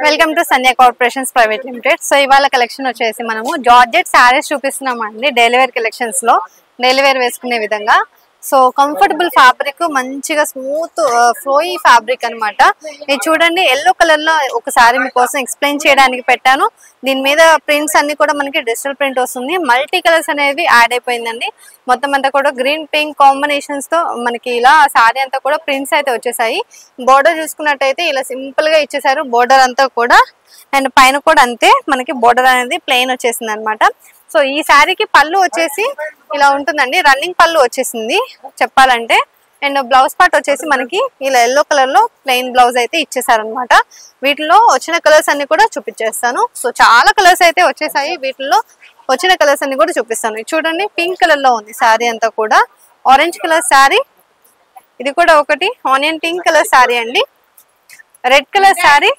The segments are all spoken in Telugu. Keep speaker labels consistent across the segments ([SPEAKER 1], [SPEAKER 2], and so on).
[SPEAKER 1] Welcome to Sandhya corporations private limited. So ఇవాళ కలెక్షన్ వచ్చేసి మనము జార్జెట్ శారీస్ చూపిస్తున్నామండి. డైలీ వేర్ కలెక్షన్స్ లో డైలీ వేర్ వేసుకునే విధంగా. సో కంఫర్టబుల్ ఫ్యాబ్రిక్, మంచిగా స్మూత్ ఫ్లోయీ ఫ్యాబ్రిక్ అనమాట. ఇది చూడండి, ఎల్లో కలర్ లో ఒకసారి మీకోసం ఎక్స్ప్లెయిన్ చేయడానికి పెట్టాను. దీని మీద ప్రింట్స్ అన్ని కూడా మనకి డిజిటల్ ప్రింట్ వస్తుంది. మల్టీ కలర్స్ అనేవి యాడ్ అయిపోయిందండి. మొత్తం అంతా కూడా గ్రీన్ పింక్ కాంబినేషన్స్ తో మనకి ఇలా సారీ అంతా కూడా ప్రింట్స్ అయితే వచ్చేసాయి. బోర్డర్ చూసుకున్నట్టయితే ఇలా సింపుల్ గా ఇచ్చేసారు బోర్డర్ అంతా కూడా. అండ్ పైన కూడా అంతే మనకి బోర్డర్ అనేది ప్లెయిన్ వచ్చేసింది అనమాట. సో ఈ శారీకి పళ్ళు వచ్చేసి ఇలా ఉంటుందండి, రన్నింగ్ పళ్ళు వచ్చేసింది చెప్పాలంటే. అండ్ బ్లౌజ్ పార్ట్ వచ్చేసి మనకి ఇలా ఎల్లో కలర్ లో ప్లెయిన్ బ్లౌజ్ అయితే ఇచ్చేసారనమాట. వీటిలో వచ్చిన కలర్స్ అన్ని కూడా చూపించేస్తాను. సో చాలా కలర్స్ అయితే వచ్చేసాయి. వీటిలో వచ్చిన కలర్స్ అన్ని కూడా చూపిస్తాను. చూడండి, పింక్ కలర్ లో ఉంది శారీ అంతా కూడా. ఆరెంజ్ కలర్ శారీ, ఇది కూడా ఒకటి ఆనియన్ పింక్ కలర్ శారీ అండి. రెడ్ కలర్ శారీ,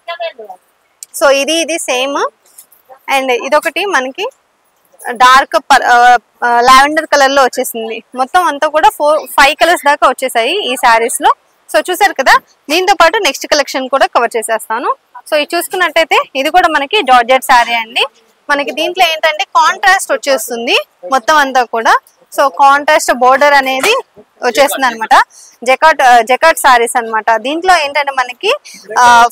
[SPEAKER 1] సో ఇది సేమ్. అండ్ ఇదొకటి మనకి డార్క్ లావెండర్ కలర్ లో వచ్చేసింది. మొత్తం అంతా కూడా 4-5 కలర్స్ దాకా వచ్చేసాయి ఈ శారీస్ లో. సో చూసారు కదా, దీంతో పాటు నెక్స్ట్ కలెక్షన్ కూడా కవర్ చేసేస్తాను. సో ఇది చూసుకున్నట్టయితే ఇది కూడా మనకి జార్జెట్ శారీ అండి. మనకి దీంట్లో ఏంటంటే కాంట్రాస్ట్ వచ్చేస్తుంది మొత్తం అంతా కూడా. సో కాంట్రాస్ట్ బోర్డర్ అనేది వచ్చేస్తుంది అనమాట. జకాట్ సారీస్ అనమాట. దీంట్లో ఏంటంటే మనకి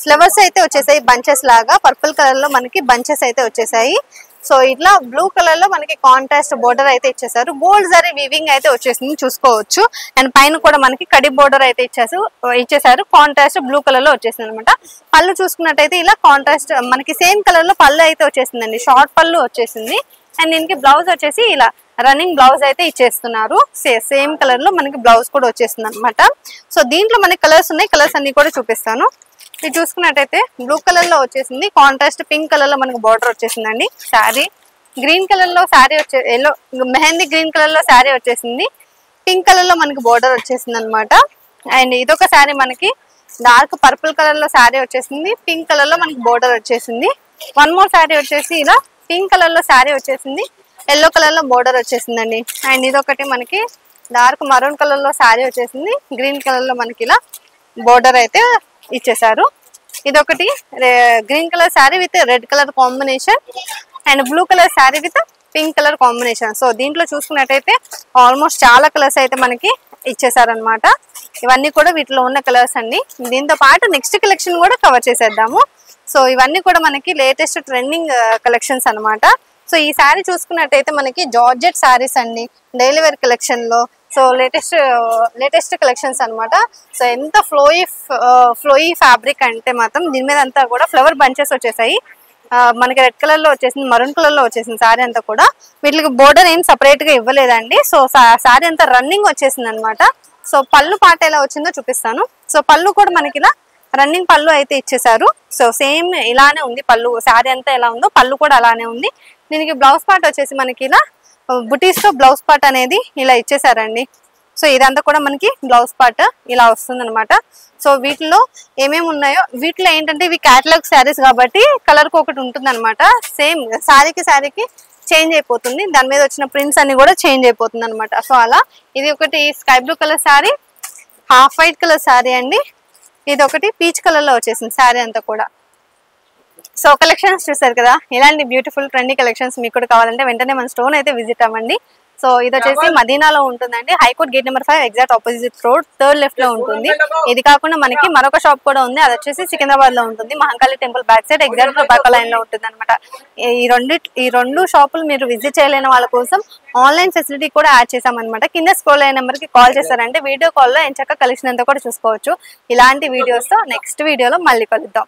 [SPEAKER 1] ఫ్లవర్స్ అయితే వచ్చేసాయి, బంచెస్ లాగా. పర్పుల్ కలర్ లో మనకి బంచెస్ అయితే వచ్చేసాయి. సో ఇట్లా బ్లూ కలర్ లో మనకి కాంట్రాస్ట్ బోర్డర్ అయితే ఇచ్చేసారు. గోల్డ్ జరీ వీవింగ్ అయితే వచ్చేసింది చూసుకోవచ్చు. అండ్ పైన కూడా మనకి కడి బోర్డర్ అయితే ఇచ్చేసారు. కాంట్రాస్ట్ బ్లూ కలర్ లో వచ్చేసింది అనమాట. పళ్ళు చూసుకున్నట్టయితే ఇలా కాంట్రాస్ట్ మనకి సేమ్ కలర్ లో పళ్ళు అయితే వచ్చేసిందండి. షార్ట్ పళ్ళు వచ్చేసింది. అండ్ దీనికి బ్లౌజ్ వచ్చేసి ఇలా రన్నింగ్ బ్లౌజ్ అయితే ఇచ్చేస్తున్నారు. సేమ్ కలర్ లో మనకి బ్లౌజ్ కూడా వచ్చేస్తుంది అనమాట. సో దీంట్లో మనకి కలర్స్ ఉన్నాయి, కలర్స్ అన్ని కూడా చూపిస్తాను. ఇది చూసుకున్నట్టయితే బ్లూ కలర్ లో వచ్చేసింది. కాంట్రాస్ట్ పింక్ కలర్ లో మనకి బార్డర్ వచ్చేసిందండి. శారీ గ్రీన్ కలర్ లో sari yellow mehndi green colour లో శారీ వచ్చేసింది. పింక్ కలర్ లో మనకి బార్డర్ వచ్చేసింది అనమాట. అండ్ ఇదొక శారీ మనకి డార్క్ పర్పుల్ కలర్ లో శారీ వచ్చేసింది. పింక్ కలర్ లో మనకి బార్డర్ వచ్చేసింది. వన్ మోర్ శారీ వచ్చేసి ఇలా పింక్ కలర్ లో శారీ వచ్చేసింది. ఎల్లో కలర్ లో బోర్డర్ వచ్చేసిందండి. అండ్ ఇదొకటి మనకి డార్క్ మరూన్ కలర్ లో శారీ వచ్చేసింది. గ్రీన్ కలర్ లో మనకి ఇలా బోర్డర్ అయితే ఇచ్చేసారు. ఇదొకటి green colour sari with red colour combination and blue colour sari with pink colour combination. So దీంట్లో చూసుకున్నట్టయితే ఆల్మోస్ట్ చాలా కలర్స్ అయితే మనకి ఇచ్చేసారనమాట. ఇవన్నీ కూడా వీటిలో ఉన్న కలర్స్ అండి. దీంతో పాటు నెక్స్ట్ కలెక్షన్ కూడా కవర్ చేసేద్దాము. సో ఇవన్నీ కూడా మనకి లేటెస్ట్ ట్రెండింగ్ కలెక్షన్స్ అనమాట. సో ఈ శారీ చూసుకున్నట్టయితే మనకి జార్జెట్ శారీస్ అండి, డైలీ వేర్ కలెక్షన్ లో. సో లేటెస్ట్ కలెక్షన్స్ అనమాట. సో ఎంత ఫ్లోయీ ఫ్యాబ్రిక్ అంటే మాత్రం దీని మీద అంతా కూడా ఫ్లవర్ బంచెస్ వచ్చేసాయి. మనకి రెడ్ కలర్ లో వచ్చేసింది, మరూన్ కలర్ లో వచ్చేసింది శారీ అంతా కూడా. వీటికి బోర్డర్ ఏం సపరేట్ గా ఇవ్వలేదండి. సో శారీ అంతా రన్నింగ్ వచ్చేసింది అనమాట. సో పళ్ళు పాట ఎలా వచ్చిందో చూపిస్తాను. సో పళ్ళు కూడా మనకి ఇలా రన్నింగ్ పళ్ళు అయితే ఇచ్చేసారు. సో సేమ్ ఇలానే ఉంది పళ్ళు. శారీ అంతా ఎలా ఉందో పళ్ళు కూడా అలానే ఉంది. దీనికి బ్లౌజ్ పార్ట్ వచ్చేసి మనకి ఇలా బుటీస్ తో బ్లౌజ్ పార్ట్ అనేది ఇలా ఇచ్చేసారండి. సో ఇదంతా కూడా మనకి బ్లౌజ్ పార్ట్ ఇలా వస్తుంది అనమాట. సో వీటిలో ఏమేమి ఉన్నాయో, వీటిలో ఏంటంటే ఇవి క్యాటలాగ్ శారీస్ కాబట్టి కలర్ కి ఒకటి ఉంటుంది అనమాట. సేమ్ శారీకి చేంజ్ అయిపోతుంది. దాని మీద వచ్చిన ప్రింట్స్ అన్ని కూడా చేంజ్ అయిపోతుంది అనమాట. సో అలా ఇది ఒకటి sky blue colour sari, half white colour sari అండి. ఇది ఒకటి పీచ్ కలర్ లో వచ్చేసింది శారీ అంతా కూడా. సో కలెక్షన్స్ చూసారు కదా, ఇలాంటి బ్యూటిఫుల్ ట్రెండీ కలెక్షన్స్ మీకు కూడా కావాలంటే వెంటనే మన స్టోర్ అయితే విజిట్ అవ్వండి. సో ఇది వచ్చేసి మదీనాలో ఉంటుందండి. High court gate number 5 exact opposite road, third left లో ఉంటుంది. ఇది కాకుండా మనకి మరొక షాప్ కూడా ఉంది, అది వచ్చేసి సికింద్రాబాద్ లో ఉంటుంది. Mahankali temple back side exact tobacco line లో ఉంటుంది అనమాట. ఈ రెండు షాపులు మీరు విజిట్ చేయలేని వాళ్ళ కోసం ఆన్లైన్ ఫెసిలిటీ కూడా యాడ్ చేసామన్నమాట. కింద స్క్రోల్ అయిన నెంబర్ కి కాల్ చేస్తారంటే వీడియో కాల్ లో ఎంచక్క కలెక్షన్ అంతా కూడా చూసుకోవచ్చు. ఇలాంటి వీడియోస్ తో నెక్స్ట్ వీడియోలో మళ్ళీ కలుద్దాం.